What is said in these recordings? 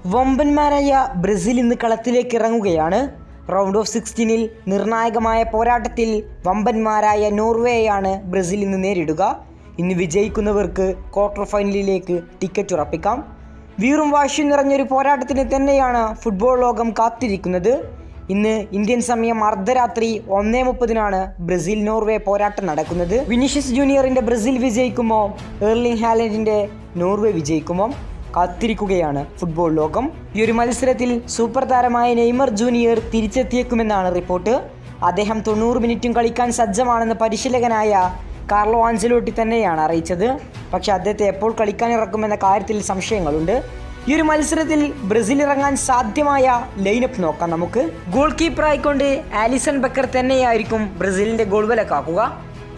വമ്പന്മാരായ Brazil ഇന്ന് കളത്തിലേക്ക് ഇറങ്ങുകയാണ്. Round of 16 നിർണായകമായ പോരാട്ടത്തിൽ വമ്പന്മാരായ നോർവേയാണ് ബ്രസീൽ ഇന്ന് നേരിടുക. ഇന്ന് വിജയിക്കുന്നവർക്ക് ക്വാർട്ടർ ഫൈനലിലേക്ക് ടിക്കറ്റ് ഉറപ്പിക്കാം. വീറും വാശിയും നിറഞ്ഞൊരു പോരാട്ടത്തിന് തന്നെയാണ് ഫുട്ബോൾ ലോകം കാത്തിരിക്കുന്നത്. ഇന്ന് ഇന്ത്യൻ സമയം അർദ്ധരാത്രി 1:30 ബ്രസീൽ നോർവേ പോരാട്ടം നടക്കുന്നത്. വിനീഷ്യസ് ജൂനിയറിൻ്റെ ബ്രസീൽ വിജയിക്കുമോ, എർലിംഗ് ഹാലൻഡിൻ്റെ നോർവേ വിജയിക്കുമോ? കാത്തിരിക്കുകയാണ് ഫുട്ബോൾ ലോകം. ഈ ഒരു മത്സരത്തിൽ സൂപ്പർ താരമായ നെയ്മർ ജൂനിയർ തിരിച്ചെത്തിയേക്കുമെന്നാണ് റിപ്പോർട്ട്. അദ്ദേഹം 90 മിനിറ്റും കളിക്കാൻ സജ്ജമാണെന്ന് പരിശീലകനായ കാർലോ ആഞ്ചലോട്ടി തന്നെയാണ് അറിയിച്ചത്. പക്ഷേ അദ്ദേഹത്തെ എപ്പോൾ കളിക്കാൻ ഇറക്കുമെന്ന കാര്യത്തിൽ സംശയങ്ങളുണ്ട്. ഈ ഒരു മത്സരത്തിൽ ബ്രസീൽ ഇറങ്ങാൻ സാധ്യമായ ലൈനപ്പ് നോക്കാം നമുക്ക്. ഗോൾ കീപ്പറായിക്കൊണ്ട് ആലിസൺ ബക്കർ തന്നെയായിരിക്കും ബ്രസീലിൻ്റെ ഗോൾ വിലക്കാക്കുക.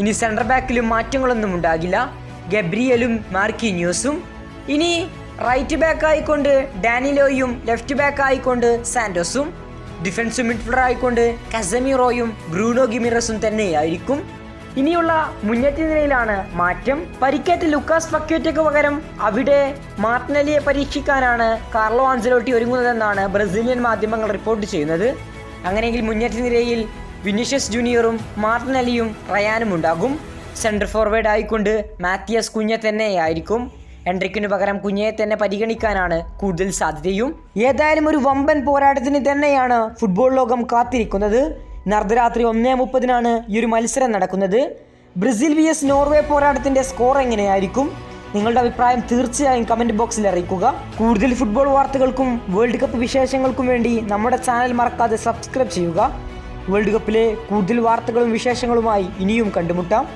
ഇനി സെൻട്രൽ ബാക്കിലും മാറ്റങ്ങളൊന്നും ഉണ്ടാകില്ല. ഗബ്രിയലും മാർക്കിന്യോസും. ഇനി റൈറ്റ് ബാക്ക് ആയിക്കൊണ്ട് ഡാനിലോയും ലെഫ്റ്റ് ബാക്ക് ആയിക്കൊണ്ട് സാന്റോസും. ഡിഫൻസ് മിഡ്ഫീൽഡർ ആയിക്കൊണ്ട് കസമിറോയും ബ്രൂണോ ഗിമിറസും തന്നെയായിരിക്കും. ഇനിയുള്ള മുന്നേറ്റ നിരയിലാണ് മാറ്റം. പരിക്കേറ്റ ലുക്കാസ് പക്വേറ്റയ്ക്ക് പകരം അവിടെ മാർട്ടിനെല്ലിയെ പരീക്ഷിക്കാനാണ് കാർലോ ആഞ്ചലോട്ടി ഒരുങ്ങുന്നതെന്നാണ് ബ്രസീലിയൻ മാധ്യമങ്ങൾ റിപ്പോർട്ട് ചെയ്യുന്നത്. അങ്ങനെയെങ്കിൽ മുന്നേറ്റ നിരയിൽ വിനീഷ്യസ് ജൂനിയറും മാർട്ടിനെല്ലിയും റയാനും ഉണ്ടാകും. സെൻട്രൽ ഫോർവേഡ് ആയിക്കൊണ്ട് മാത്തിയസ് കുഞ്ഞ തന്നെയായിരിക്കും. എൻട്രിക്കിന് പകരം കുഞ്ഞയെ തന്നെ പരിഗണിക്കാനാണ് കൂടുതൽ സാധ്യതയും. ഏതായാലും ഒരു വമ്പൻ പോരാട്ടത്തിന് തന്നെയാണ് ഫുട്ബോൾ ലോകം കാത്തിരിക്കുന്നത്. ഇന്ന് അർദ്ധരാത്രി 1:30 ഈ ഒരു മത്സരം നടക്കുന്നത്. ബ്രസീൽ vs നോർവേ പോരാട്ടത്തിൻ്റെ സ്കോർ എങ്ങനെയായിരിക്കും? നിങ്ങളുടെ അഭിപ്രായം തീർച്ചയായും കമൻറ്റ് ബോക്സിൽ അറിയിക്കുക. കൂടുതൽ ഫുട്ബോൾ വാർത്തകൾക്കും വേൾഡ് കപ്പ് വിശേഷങ്ങൾക്കും വേണ്ടി നമ്മുടെ ചാനൽ മറക്കാതെ സബ്സ്ക്രൈബ് ചെയ്യുക. വേൾഡ് കപ്പിലെ കൂടുതൽ വാർത്തകളും വിശേഷങ്ങളുമായി ഇനിയും കണ്ടുമുട്ടാം.